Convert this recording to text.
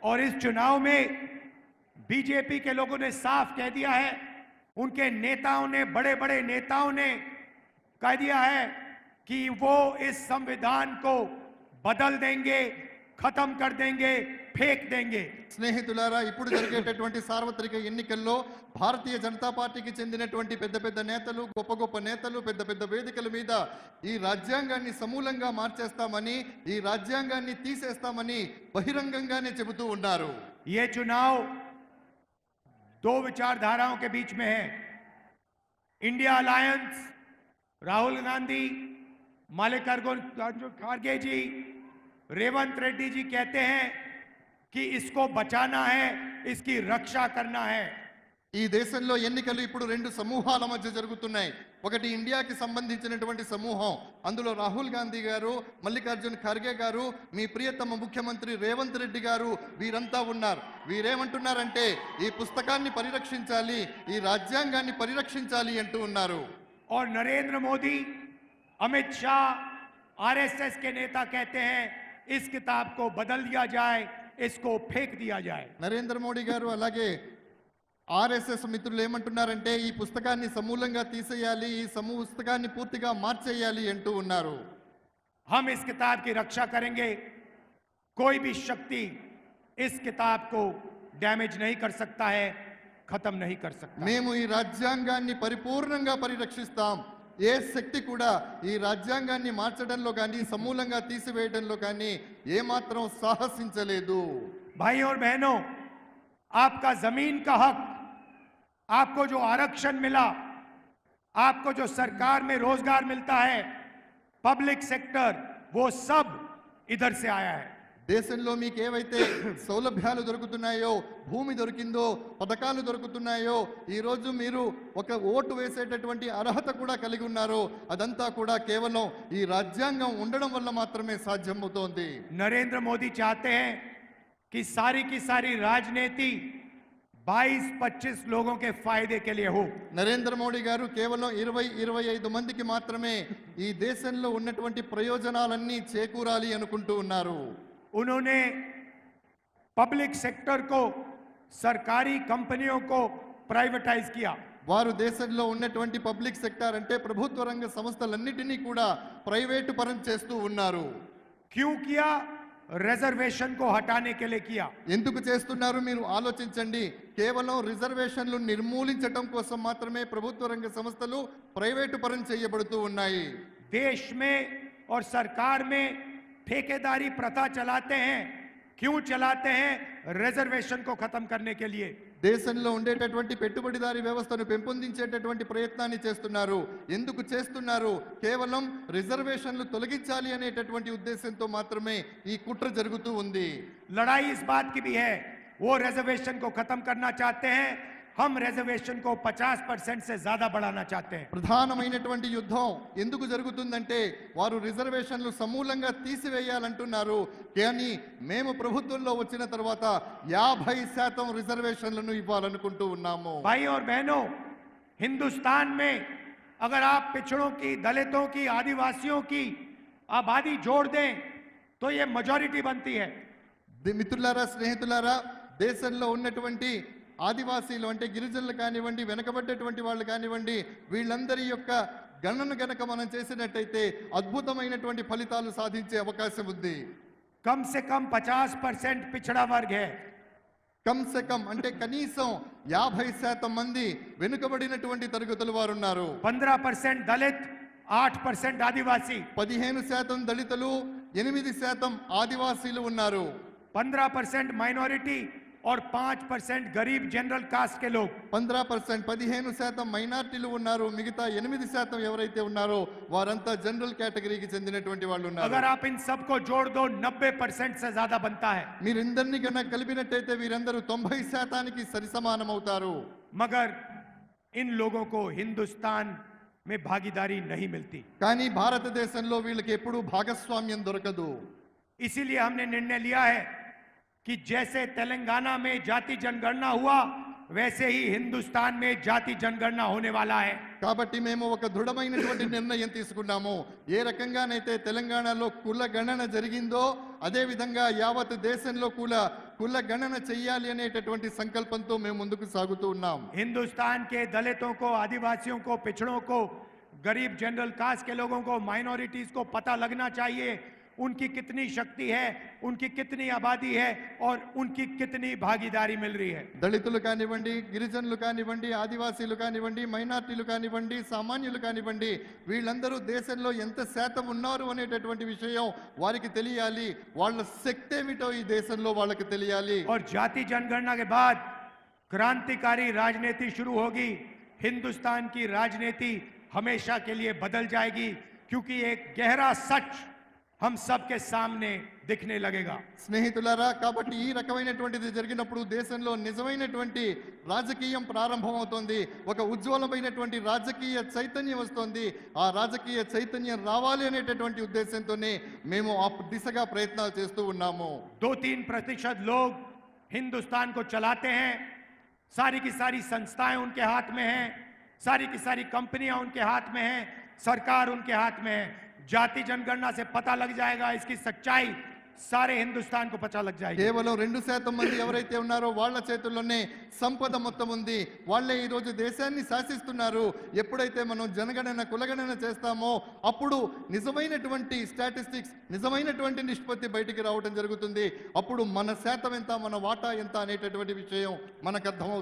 और इस चुनाव में बीजेपी के लोगों ने साफ कह दिया है, उनके नेताओं ने, बड़े बड़े नेताओं ने कह दिया है कि वो इस संविधान को बदल देंगे, खत्म कर देंगे, फेंक देंगे। స్నేహితులారా, ఇప్పుడు జరిగేటటువంటి సార్వత్రిక ఎన్నికల్లో భారతీయ జనతా పార్టీకి చెందినటువంటి పెద్ద పెద్ద నేతలు, గొప్ప గొప్ప నేతలు పెద్ద పెద్ద వేదికల మీద ఈ రాజ్యాంగాన్ని సమూలంగా మార్చేస్తామని, ఈ రాజ్యాంగాన్ని తీసేస్తామని బహిరంగంగానే చెబుతూ ఉన్నారు. ये चुनाव दो विचारधाराओं के बीच में है। इंडिया अलायंस, राहुल गांधी, मल्लिकार्जुन खड़गे जी, रेवंत रेड्डी जी कहते हैं कि इसको बचाना है, इसकी रक्षा करना है। ఈ దేశంలో ఎన్నికలు ఇప్పుడు రెండు సమూహాల మధ్య జరుగుతున్నాయి. ఒకటి ఇండియాకి సంబంధించినటువంటి సమూహం, అందులో రాహుల్ గాంధీ గారు, మల్లికార్జున్ ఖర్గే గారు, మీ ప్రియతమ ముఖ్యమంత్రి రేవంత్ రెడ్డి గారు, వీరంతా ఉన్నారు. వీరేమంటున్నారంటే ఈ పుస్తకాన్ని పరిరక్షించాలి, ఈ రాజ్యాంగాన్ని పరిరక్షించాలి అంటూ ఉన్నారు. और नरेंद्र मोदी, अमित शाह, आरएसएस के नेता कहते हैं इस किताब को बदल दिया जाए, इसको फेंक दिया जाए. నరేంద్ర మోడీ గారు అలాగే ఆర్ఎస్ఎస్ మిత్రులు ఏమంటున్నారంటే ఈ పుస్తకాన్ని సమూలంగా తీసేయాలి, ఈ పుస్తకాన్ని పూర్తిగా మార్చేయాలి అంటూ ఉన్నారు. हम इस किताब की रक्षा करेंगे, कोई भी शक्ति इस किताब को डैमेज नहीं कर सकता है, खत्म नहीं कर सकता. మేము ఈ రాజ్యాంగాన్ని పరిపూర్ణంగా పరిరక్షిస్తాం. ఏ శక్తి కూడా ఈ రాజ్యాంగాన్ని మార్చడంలో కానీ సమూలంగా తీసివేయడంలో కానీ ఏమాత్రం సాహసించలేదు. भाई और बहनों, आपका जमीन का हक, आपको जो आरक्षण मिला, आपको जो सरकार में रोजगार मिलता है, पब्लिक सेक्टर, वो सब इधर से आया है. దేశంలో మీకు ఏవైతే సౌలభ్యాలు దొరుకుతున్నాయో, భూమి దొరికిందో, పథకాలు దొరుకుతున్నాయో, ఈ రోజు మీరు ఒక ఓటు వేసేటటువంటి అర్హత కూడా కలిగి ఉన్నారో, అదంతా కూడా కేవలం ఈ రాజ్యాంగం ఉండడం వల్ల మాత్రమే సాధ్యమవుతోంది. नरेंद्र मोदी चाहते हैं कि सारी की सारी राजनीति 22-25 लोगों के फायदे के लिए हो. నరేంద్ర మోడీ గారు కేవలం 20-25 మందికి మాత్రమే ఈ దేశంలో ఉన్నటువంటి ప్రయోజనాలన్నీ చేకూరాలి అనుకుంటూ ఉన్నారు. उन्होंने पब्लिक सेक्टर को, सरकारी कंपनियों को प्राइवेटाइज किया. వారు దేశంలో ఉన్నటువంటి పబ్లిక్ సెక్టార్ అంటే ప్రభుత్వ రంగ సంస్థలన్నిటినీ కూడా ప్రైవేటు పరం చేస్తూ ఉన్నారు. क्यों किया? रिजर्वेशन को हटाने के लिए किया. ఎందుకు చేస్తున్నారు మీరు ఆలోచించండి. కేవలం రిజర్వేషన్లు నిర్మూలించడం కోసం మాత్రమే ప్రభుత్వ రంగ సంస్థలు ప్రైవేటు పరం చేయబడుతూ ఉన్నాయి. देश में और सरकार में ठेकेदारी प्रथा चलाते हैं. क्यों चलाते हैं? रिजर्वेशन को खत्म करने के लिए. దేశంలో ఉండేటటువంటి పెట్టుబడిదారీ వ్యవస్థను పెంపొందించేటటువంటి ప్రయత్నాన్ని చేస్తున్నారు. ఎందుకు చేస్తున్నారు? కేవలం రిజర్వేషన్లు తొలగించాలి అనేటటువంటి ఉద్దేశంతో మాత్రమే ఈ కుట్ర జరుగుతూ ఉంది. लड़ाई इस बात की भी है, वो रिजर्वेशन को खत्म करना चाहते हैं, हम रिजर्वेशन को 50% से ज्यादा बढ़ाना चाहते हैं. ప్రధానమైనటువంటి యుద్ధం ఎందుకు జరుగుతుందంటే వారు రిజర్వేషన్లు సమూలంగా తీసివేయాలంటున్నారు. కానీ మేము ప్రభుత్వంలో వచ్చిన తర్వాత 50% రిజర్వేషన్లను ఇవ్వాలనుకుంటూ ఉన్నాము. भाई और बहनों, हिंदुस्तान में अगर आप पिछड़ों की, दलितों की, आदिवासियों की आबादी जोड़ दें तो ये मेजॉरिटी बनती है. మిత్రులారా, స్నేహితులారా, దేశంలో ఉన్నటువంటి ఆదివాసీలు అంటే గిరిజనులు కానివ్వండి, వెనకబడ్డటువంటి వాళ్ళు కానివ్వండి, వీళ్ళందరి యొక్క గణన గనక మనం చేసినట్టయితే అద్భుతమైనటువంటి ఫలితాలు సాధించే అవకాశం ఉంది. कम से कम 50% पिछड़ा वर्ग है. కమ్ సే కమ్ అంటే కనీసం 50% మంది వెనుకబడినటువంటి తరగతుల వారు ఉన్నారు. 15% दलित, 8% आदिवासी. 15% దళితులు, 8% ఆదివాసీలు ఉన్నారు. 15% माइनॉरिटी और 5% गरीब जनरल कास्ट के लोग. 15% మైనారిటీలు ఉన్నారు. మిగతా 8% ఎవరైతే ఉన్నారో వారంతా జనరల్ కేటగిరీకి చెందినటువంటి వాళ్ళు ఉన్నారు. अगर आप इन सबको जोड़ दो 90% से ज्यादा बनता है. మీరందరినీ కన్నా కలిపినట్టయితే వీరందరూ 90%కి సరిసమానం అవుతారు. मगर इन लोगों को हिंदुस्तान में भागीदारी नहीं मिलती. కానీ భారతదేశంలో వీళ్ళకి ఎప్పుడూ భాగస్వామ్యం దొరకదు. इसीलिए हमने निर्णय लिया है कि जैसे तेलंगाना में जाति जनगणना हुआ, वैसे ही हिंदुस्तान में जाति जनगणना होने वाला है। కాబట్టి మేము ఒక దృఢమైనటువంటి నిర్ణయం తీసుకున్నాము. ఏ రకంగానైతే తెలంగాణలో కుల గణన జరిగిందో అదే విధంగా యావత్ దేశంలో కుల గణన చేయాలి అనేటటువంటి సంకల్పంతో మేము ముందుకు సాగుతూ ఉన్నాం. हिंदुस्तान के दलितों को, आदिवासियों को, पिछड़ों को, गरीब जनरल कास्ट के लोगों को, माइनॉरिटीज को पता लगना चाहिए उनकी कितनी शक्ति है, उनकी कितनी आबादी है और उनकी कितनी भागीदारी मिल रही है। దళితులు కానివ్వండి, గిరిజనులు కానివ్వండి, ఆదివాసీలు కానివ్వండి, మైనార్టీలు కానివ్వండి, సామాన్యులు కానివ్వండి, వీళ్ళందరూ దేశంలో ఎంత శాతం ఉన్నారు అనేటటువంటి విషయం వారికి తెలియాలి. వాళ్ళ శక్తి ఏమిటో ఈ దేశంలో వాళ్ళకి తెలియాలి. और जाति जनगणना के बाद क्रांतिकारी राजनीति शुरू होगी। हिंदुस्तान की राजनीति हमेशा के लिए बदल जाएगी, क्योंकि एक गहरा सच हम सबके सामने दिखने लगेगा। స్నేహితులారా, కాబట్టి ఈ రకమైనటువంటిది జరిగినప్పుడు దేశంలో నిజమైనటువంటి రాజకీయం ప్రారంభమవుతోంది. ఒక ఉజ్వలమైనటువంటి రాజకీయ చైతన్యం వస్తోంది. ఆ రాజకీయ చైతన్యం రావాలి అనేటటువంటి ఉద్దేశంతోనే మేము ఆ దిశగా ప్రయత్నాలు చేస్తూ ఉన్నాము. 2-3% लोग हिंदुस्तान को चलाते हैं। सारी की सारी संस्थाएं उनके हाथ में हैं, सारी की सारी कंपनियां उनके हाथ में हैं, सरकार उनके हाथ में है। जाति जनगणना से पता लग जाएगा, इसकी सच्चाई सारे हिंदुस्तान को पता लग जाएगी। కేవలం 2% మంది ఎవరైతే ఉన్నారో వాళ్ళ చేతుల్లోనే సంపద మొత్తం ఉంది. వాళ్ళే ఈ రోజు దేశాన్ని శాసిస్తున్నారు. ఎప్పుడైతే మనం జనగణన కులగణన చేస్తామో అప్పుడు నిజమైనటువంటి స్టాటిస్టిక్స్, నిజమైనటువంటి నిష్పత్తి బయటికి రావడం జరుగుతుంది. అప్పుడు మన శాతం ఎంత, మన వాటా ఎంత అనేటటువంటి విషయం మనకు అర్థమవుతుంది.